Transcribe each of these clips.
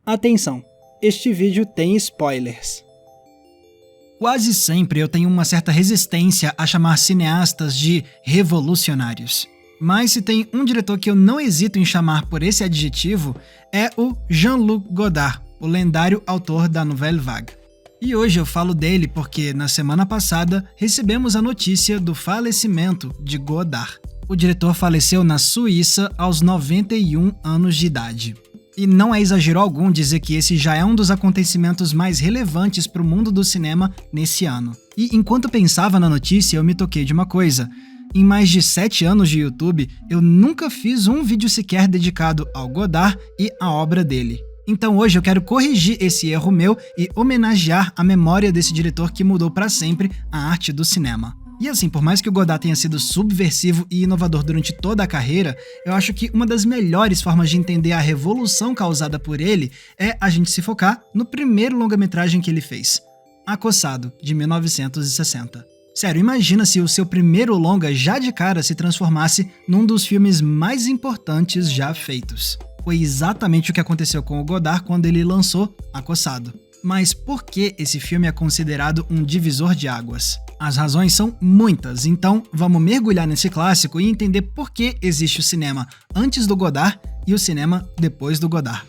Atenção, este vídeo tem spoilers. Quase sempre eu tenho uma certa resistência a chamar cineastas de revolucionários. Mas se tem um diretor que eu não hesito em chamar por esse adjetivo, é o Jean-Luc Godard, o lendário autor da Nouvelle Vague. E hoje eu falo dele porque, na semana passada, recebemos a notícia do falecimento de Godard. O diretor faleceu na Suíça aos 91 anos de idade. E não é exagero algum dizer que esse já é um dos acontecimentos mais relevantes para o mundo do cinema nesse ano. E enquanto pensava na notícia, eu me toquei de uma coisa. Em mais de 7 anos de YouTube, eu nunca fiz um vídeo sequer dedicado ao Godard e à obra dele. Então hoje eu quero corrigir esse erro meu e homenagear a memória desse diretor que mudou para sempre a arte do cinema. E assim, por mais que o Godard tenha sido subversivo e inovador durante toda a carreira, eu acho que uma das melhores formas de entender a revolução causada por ele é a gente se focar no primeiro longa-metragem que ele fez, Acossado, de 1960. Sério, imagina se o seu primeiro longa já de cara se transformasse num dos filmes mais importantes já feitos. Foi exatamente o que aconteceu com o Godard quando ele lançou Acossado. Mas por que esse filme é considerado um divisor de águas? As razões são muitas, então vamos mergulhar nesse clássico e entender por que existe o cinema antes do Godard e o cinema depois do Godard.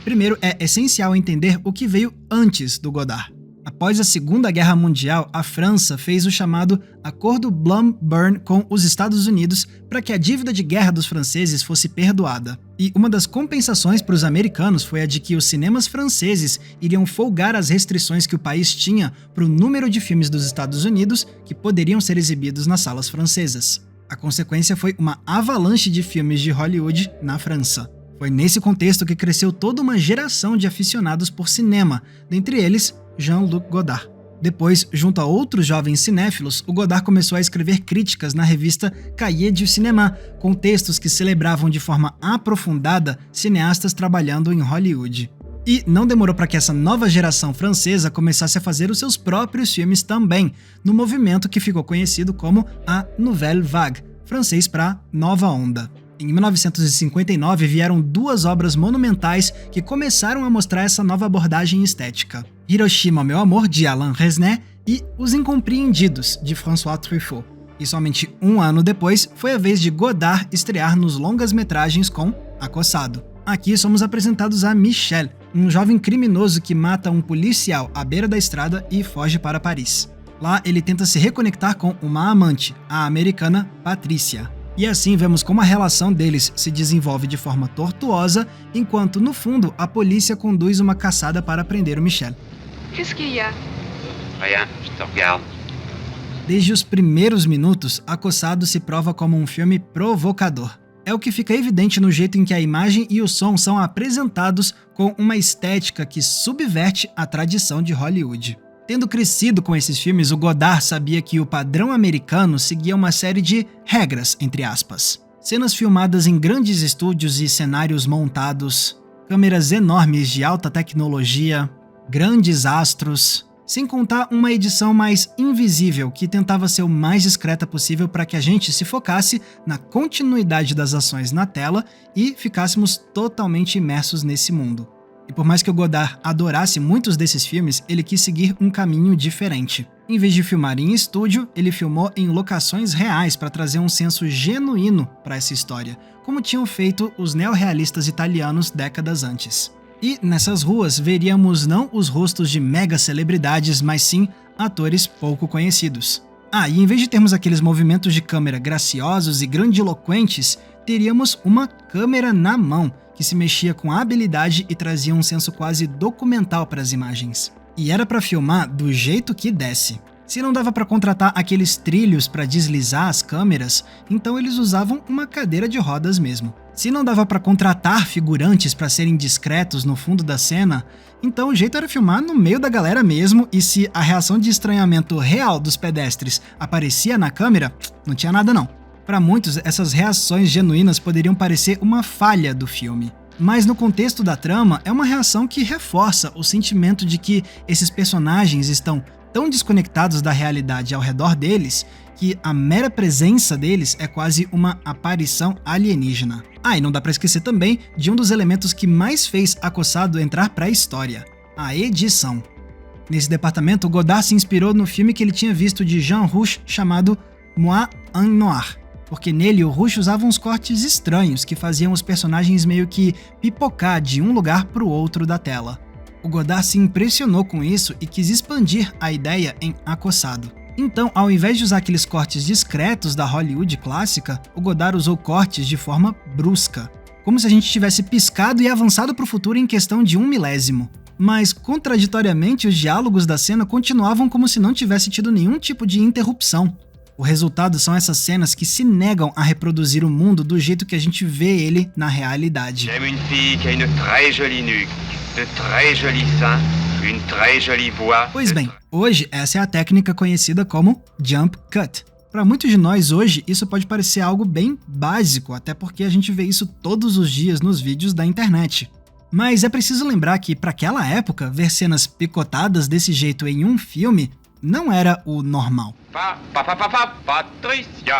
Primeiro, é essencial entender o que veio antes do Godard. Após a Segunda Guerra Mundial, a França fez o chamado Acordo Blum-Burn com os Estados Unidos para que a dívida de guerra dos franceses fosse perdoada. E uma das compensações para os americanos foi a de que os cinemas franceses iriam folgar as restrições que o país tinha para o número de filmes dos Estados Unidos que poderiam ser exibidos nas salas francesas. A consequência foi uma avalanche de filmes de Hollywood na França. Foi nesse contexto que cresceu toda uma geração de aficionados por cinema, dentre eles Jean-Luc Godard. Depois, junto a outros jovens cinéfilos, o Godard começou a escrever críticas na revista Cahiers du Cinéma, com textos que celebravam de forma aprofundada cineastas trabalhando em Hollywood. E não demorou para que essa nova geração francesa começasse a fazer os seus próprios filmes também, no movimento que ficou conhecido como a Nouvelle Vague, francês para Nova Onda. Em 1959 vieram duas obras monumentais que começaram a mostrar essa nova abordagem estética: Hiroshima, Meu Amor, de Alain Resnais, e Os Incompreendidos, de François Truffaut. E somente um ano depois foi a vez de Godard estrear nos longas-metragens com Acossado. Aqui somos apresentados a Michel, um jovem criminoso que mata um policial à beira da estrada e foge para Paris. Lá ele tenta se reconectar com uma amante, a americana Patricia. E assim vemos como a relação deles se desenvolve de forma tortuosa, enquanto, no fundo, a polícia conduz uma caçada para prender o Michel. Qu'est-ce qu'il y a? Rien, je te regarde. Desde os primeiros minutos, Acossado se prova como um filme provocador. É o que fica evidente no jeito em que a imagem e o som são apresentados com uma estética que subverte a tradição de Hollywood. Tendo crescido com esses filmes, o Godard sabia que o padrão americano seguia uma série de regras, entre aspas. Cenas filmadas em grandes estúdios e cenários montados, câmeras enormes de alta tecnologia, grandes astros, sem contar uma edição mais invisível que tentava ser o mais discreta possível para que a gente se focasse na continuidade das ações na tela e ficássemos totalmente imersos nesse mundo. E por mais que o Godard adorasse muitos desses filmes, ele quis seguir um caminho diferente. Em vez de filmar em estúdio, ele filmou em locações reais para trazer um senso genuíno para essa história, como tinham feito os neorrealistas italianos décadas antes. E nessas ruas veríamos não os rostos de mega celebridades, mas sim atores pouco conhecidos. E em vez de termos aqueles movimentos de câmera graciosos e grandiloquentes, teríamos uma câmera na mão, que se mexia com habilidade e trazia um senso quase documental para as imagens. E era para filmar do jeito que desse. Se não dava para contratar aqueles trilhos para deslizar as câmeras, então eles usavam uma cadeira de rodas mesmo. Se não dava para contratar figurantes para serem discretos no fundo da cena, então o jeito era filmar no meio da galera mesmo, e se a reação de estranhamento real dos pedestres aparecia na câmera, não tinha nada não. Para muitos, essas reações genuínas poderiam parecer uma falha do filme. Mas no contexto da trama, é uma reação que reforça o sentimento de que esses personagens estão tão desconectados da realidade ao redor deles que a mera presença deles é quase uma aparição alienígena. E não dá pra esquecer também de um dos elementos que mais fez Acossado entrar pra história: a edição. Nesse departamento, Godard se inspirou no filme que ele tinha visto de Jean Rouch chamado Moi un Noir, porque nele o Rouch usava uns cortes estranhos que faziam os personagens meio que pipocar de um lugar pro outro da tela. O Godard se impressionou com isso e quis expandir a ideia em Acossado. Então, ao invés de usar aqueles cortes discretos da Hollywood clássica, o Godard usou cortes de forma brusca, como se a gente tivesse piscado e avançado para o futuro em questão de 1 milésimo. Mas, contraditoriamente, os diálogos da cena continuavam como se não tivesse tido nenhum tipo de interrupção. O resultado são essas cenas que se negam a reproduzir o mundo do jeito que a gente vê ele na realidade. J'aime une fille qui a une très jolie nuque, de très jolis seins, une très jolie voix. Pois bem, hoje essa é a técnica conhecida como jump cut. Para muitos de nós hoje, isso pode parecer algo bem básico, até porque a gente vê isso todos os dias nos vídeos da internet. Mas é preciso lembrar que, para aquela época, ver cenas picotadas desse jeito em um filme não era o normal. Patricia.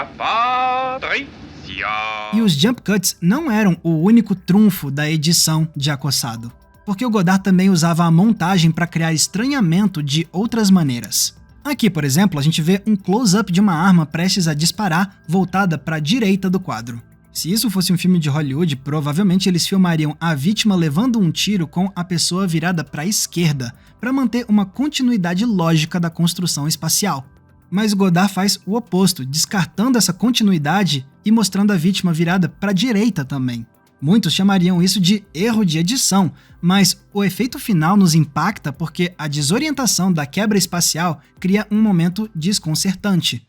E os jump cuts não eram o único trunfo da edição de Acossado, porque o Godard também usava a montagem para criar estranhamento de outras maneiras. Aqui, por exemplo, a gente vê um close-up de uma arma prestes a disparar voltada para a direita do quadro. Se isso fosse um filme de Hollywood, provavelmente eles filmariam a vítima levando um tiro com a pessoa virada para a esquerda, para manter uma continuidade lógica da construção espacial. Mas Godard faz o oposto, descartando essa continuidade e mostrando a vítima virada para a direita também. Muitos chamariam isso de erro de edição, mas o efeito final nos impacta porque a desorientação da quebra espacial cria um momento desconcertante.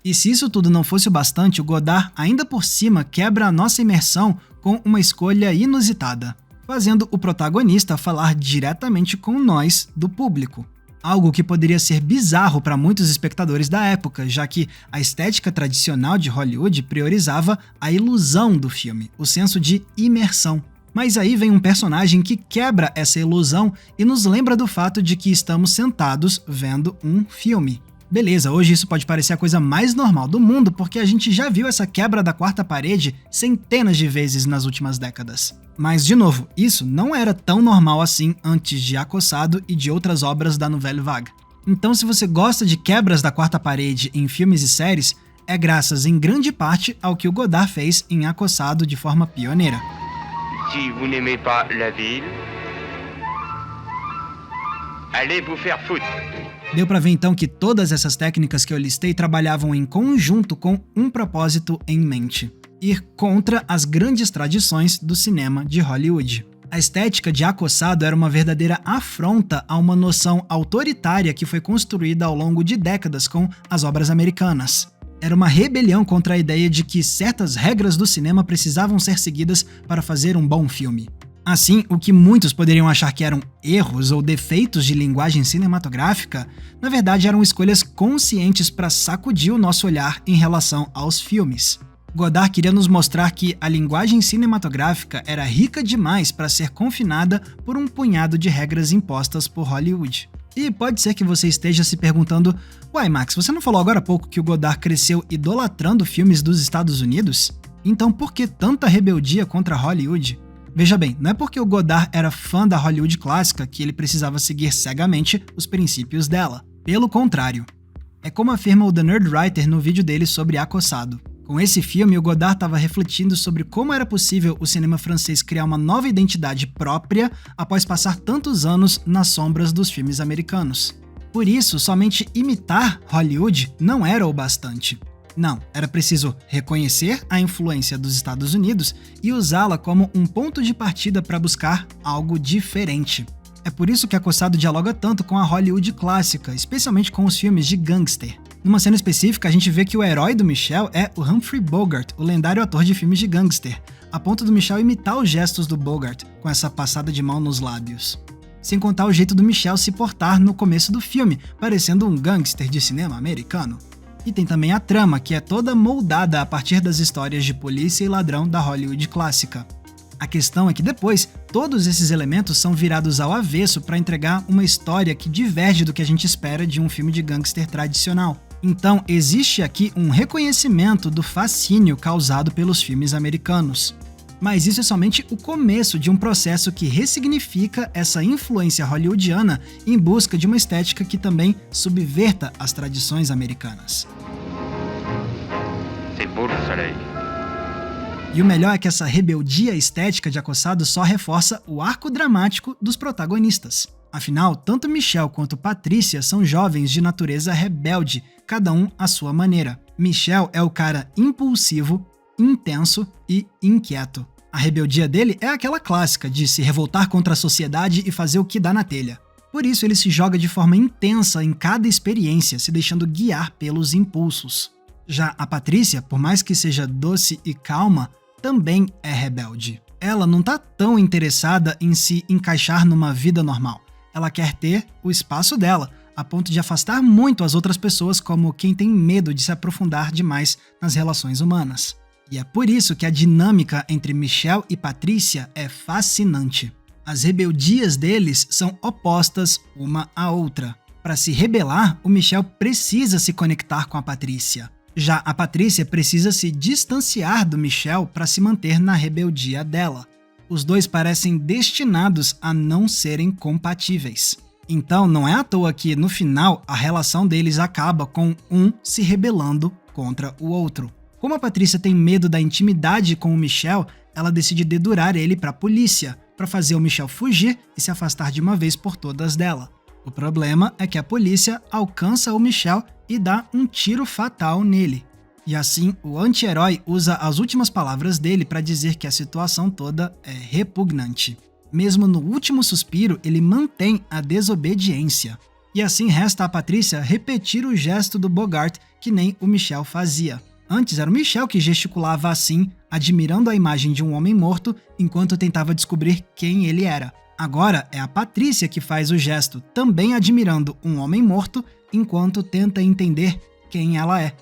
E se isso tudo não fosse o bastante, o Godard ainda por cima quebra a nossa imersão com uma escolha inusitada, fazendo o protagonista falar diretamente com nós, do público. Algo que poderia ser bizarro para muitos espectadores da época, já que a estética tradicional de Hollywood priorizava a ilusão do filme, o senso de imersão. Mas aí vem um personagem que quebra essa ilusão e nos lembra do fato de que estamos sentados vendo um filme. Beleza, hoje isso pode parecer a coisa mais normal do mundo porque a gente já viu essa quebra da quarta parede centenas de vezes nas últimas décadas. Mas, de novo, isso não era tão normal assim antes de Acossado e de outras obras da Nouvelle Vague. Então, se você gosta de quebras da quarta parede em filmes e séries, é graças em grande parte ao que o Godard fez em Acossado de forma pioneira. Si vous n'aimez pas la ville, allez vous faire foutre. Deu pra ver então que todas essas técnicas que eu listei trabalhavam em conjunto com um propósito em mente: ir contra as grandes tradições do cinema de Hollywood. A estética de Acossado era uma verdadeira afronta a uma noção autoritária que foi construída ao longo de décadas com as obras americanas. Era uma rebelião contra a ideia de que certas regras do cinema precisavam ser seguidas para fazer um bom filme. Assim, o que muitos poderiam achar que eram erros ou defeitos de linguagem cinematográfica, na verdade eram escolhas conscientes para sacudir o nosso olhar em relação aos filmes. Godard queria nos mostrar que a linguagem cinematográfica era rica demais para ser confinada por um punhado de regras impostas por Hollywood. E pode ser que você esteja se perguntando: "Uai, Max, você não falou agora há pouco que o Godard cresceu idolatrando filmes dos Estados Unidos? Então por que tanta rebeldia contra Hollywood?" Veja bem, não é porque o Godard era fã da Hollywood clássica que ele precisava seguir cegamente os princípios dela. Pelo contrário. É como afirma o The Nerdwriter no vídeo dele sobre Acossado. Com esse filme, o Godard estava refletindo sobre como era possível o cinema francês criar uma nova identidade própria após passar tantos anos nas sombras dos filmes americanos. Por isso, somente imitar Hollywood não era o bastante. Não, era preciso reconhecer a influência dos Estados Unidos e usá-la como um ponto de partida para buscar algo diferente. É por isso que Acossado dialoga tanto com a Hollywood clássica, especialmente com os filmes de gangster. Numa cena específica, a gente vê que o herói do Michel é o Humphrey Bogart, o lendário ator de filmes de gangster, a ponto do Michel imitar os gestos do Bogart, com essa passada de mão nos lábios. Sem contar o jeito do Michel se portar no começo do filme, parecendo um gangster de cinema americano. E tem também a trama, que é toda moldada a partir das histórias de polícia e ladrão da Hollywood clássica. A questão é que depois, todos esses elementos são virados ao avesso para entregar uma história que diverge do que a gente espera de um filme de gangster tradicional. Então, existe aqui um reconhecimento do fascínio causado pelos filmes americanos. Mas isso é somente o começo de um processo que ressignifica essa influência hollywoodiana em busca de uma estética que também subverta as tradições americanas. C'est beau le soleil. E o melhor é que essa rebeldia estética de Acossado só reforça o arco dramático dos protagonistas. Afinal, tanto Michel quanto Patrícia são jovens de natureza rebelde, cada um à sua maneira. Michel é o cara impulsivo, intenso e inquieto. A rebeldia dele é aquela clássica de se revoltar contra a sociedade e fazer o que dá na telha. Por isso ele se joga de forma intensa em cada experiência, se deixando guiar pelos impulsos. Já a Patrícia, por mais que seja doce e calma, também é rebelde. Ela não tá tão interessada em se encaixar numa vida normal. Ela quer ter o espaço dela, a ponto de afastar muito as outras pessoas como quem tem medo de se aprofundar demais nas relações humanas. E é por isso que a dinâmica entre Michel e Patrícia é fascinante. As rebeldias deles são opostas uma à outra. Para se rebelar, o Michel precisa se conectar com a Patrícia. Já a Patrícia precisa se distanciar do Michel para se manter na rebeldia dela. Os dois parecem destinados a não serem compatíveis. Então não é à toa que, no final, a relação deles acaba com um se rebelando contra o outro. Como a Patrícia tem medo da intimidade com o Michel, ela decide dedurar ele para a polícia, para fazer o Michel fugir e se afastar de uma vez por todas dela. O problema é que a polícia alcança o Michel e dá um tiro fatal nele. E assim, o anti-herói usa as últimas palavras dele para dizer que a situação toda é repugnante. Mesmo no último suspiro, ele mantém a desobediência. E assim resta a Patrícia repetir o gesto do Bogart que nem o Michel fazia. Antes era o Michel que gesticulava assim, admirando a imagem de um homem morto enquanto tentava descobrir quem ele era. Agora é a Patrícia que faz o gesto, também admirando um homem morto enquanto tenta entender quem ela é.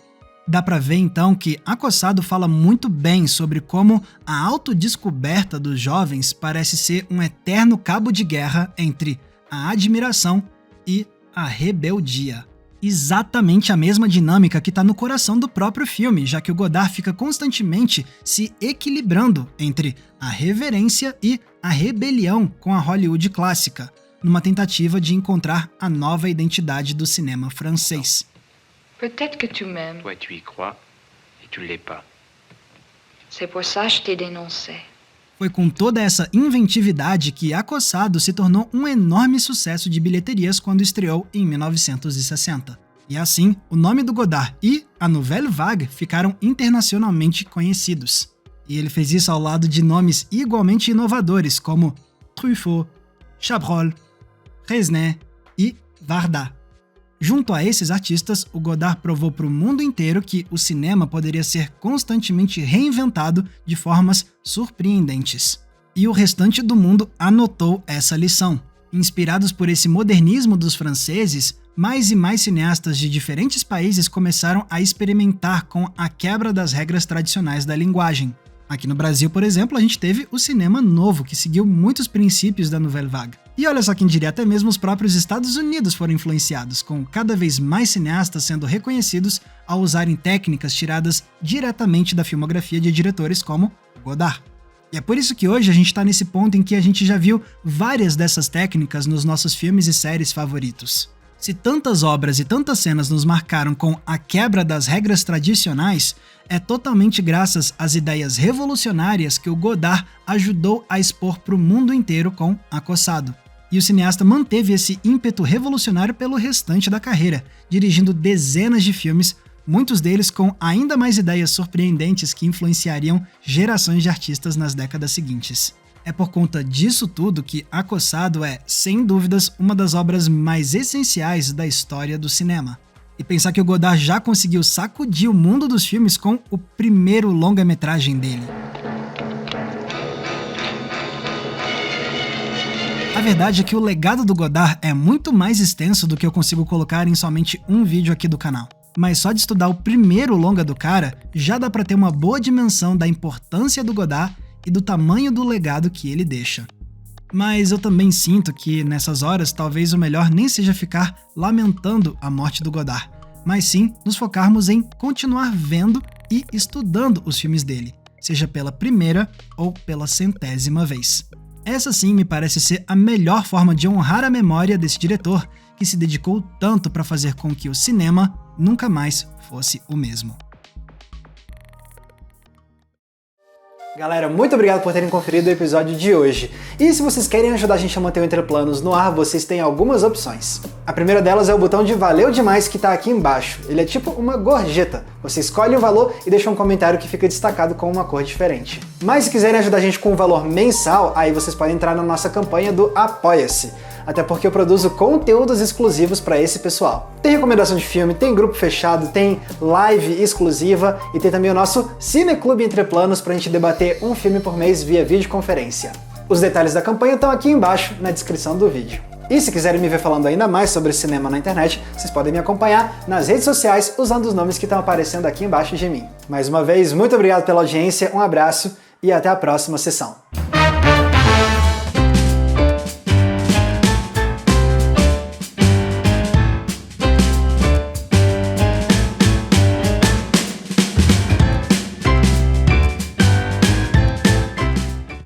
Dá pra ver então que Acossado fala muito bem sobre como a autodescoberta dos jovens parece ser um eterno cabo de guerra entre a admiração e a rebeldia. Exatamente a mesma dinâmica que está no coração do próprio filme, já que o Godard fica constantemente se equilibrando entre a reverência e a rebelião com a Hollywood clássica, numa tentativa de encontrar a nova identidade do cinema francês. Peut-être que tu m'aimes. Toi, tu y crois, et tu l'es pas. C'est pour ça que je t'ai dénoncé. Foi com toda essa inventividade que Acossado se tornou um enorme sucesso de bilheterias quando estreou em 1960. E assim, o nome do Godard e a Nouvelle Vague ficaram internacionalmente conhecidos. E ele fez isso ao lado de nomes igualmente inovadores como Truffaut, Chabrol, Resnais e Varda. Junto a esses artistas, o Godard provou para o mundo inteiro que o cinema poderia ser constantemente reinventado de formas surpreendentes. E o restante do mundo anotou essa lição. Inspirados por esse modernismo dos franceses, mais e mais cineastas de diferentes países começaram a experimentar com a quebra das regras tradicionais da linguagem. Aqui no Brasil, por exemplo, a gente teve o cinema novo, que seguiu muitos princípios da Nouvelle Vague. E olha só quem diria, até mesmo os próprios Estados Unidos foram influenciados, com cada vez mais cineastas sendo reconhecidos ao usarem técnicas tiradas diretamente da filmografia de diretores como Godard. E é por isso que hoje a gente está nesse ponto em que a gente já viu várias dessas técnicas nos nossos filmes e séries favoritos. Se tantas obras e tantas cenas nos marcaram com a quebra das regras tradicionais, é totalmente graças às ideias revolucionárias que o Godard ajudou a expor para o mundo inteiro com Acossado. E o cineasta manteve esse ímpeto revolucionário pelo restante da carreira, dirigindo dezenas de filmes, muitos deles com ainda mais ideias surpreendentes que influenciariam gerações de artistas nas décadas seguintes. É por conta disso tudo que Acossado é, sem dúvidas, uma das obras mais essenciais da história do cinema. E pensar que o Godard já conseguiu sacudir o mundo dos filmes com o primeiro longa-metragem dele. A verdade é que o legado do Godard é muito mais extenso do que eu consigo colocar em somente um vídeo aqui do canal. Mas só de estudar o primeiro longa do cara, já dá pra ter uma boa dimensão da importância do Godard e do tamanho do legado que ele deixa. Mas eu também sinto que, nessas horas, talvez o melhor nem seja ficar lamentando a morte do Godard, mas sim nos focarmos em continuar vendo e estudando os filmes dele, seja pela primeira ou pela 100ª vez. Essa sim me parece ser a melhor forma de honrar a memória desse diretor, que se dedicou tanto para fazer com que o cinema nunca mais fosse o mesmo. Galera, muito obrigado por terem conferido o episódio de hoje. E se vocês querem ajudar a gente a manter o Entre Planos no ar, vocês têm algumas opções. A primeira delas é o botão de valeu demais que tá aqui embaixo. Ele é tipo uma gorjeta. Você escolhe um valor e deixa um comentário que fica destacado com uma cor diferente. Mas se quiserem ajudar a gente com um valor mensal, aí vocês podem entrar na nossa campanha do Apoia-se. Até porque eu produzo conteúdos exclusivos para esse pessoal. Tem recomendação de filme, tem grupo fechado, tem live exclusiva e tem também o nosso Cineclube Entre Planos pra gente debater um filme por mês via videoconferência. Os detalhes da campanha estão aqui embaixo na descrição do vídeo. E se quiserem me ver falando ainda mais sobre cinema na internet, vocês podem me acompanhar nas redes sociais usando os nomes que estão aparecendo aqui embaixo de mim. Mais uma vez, muito obrigado pela audiência, um abraço e até a próxima sessão.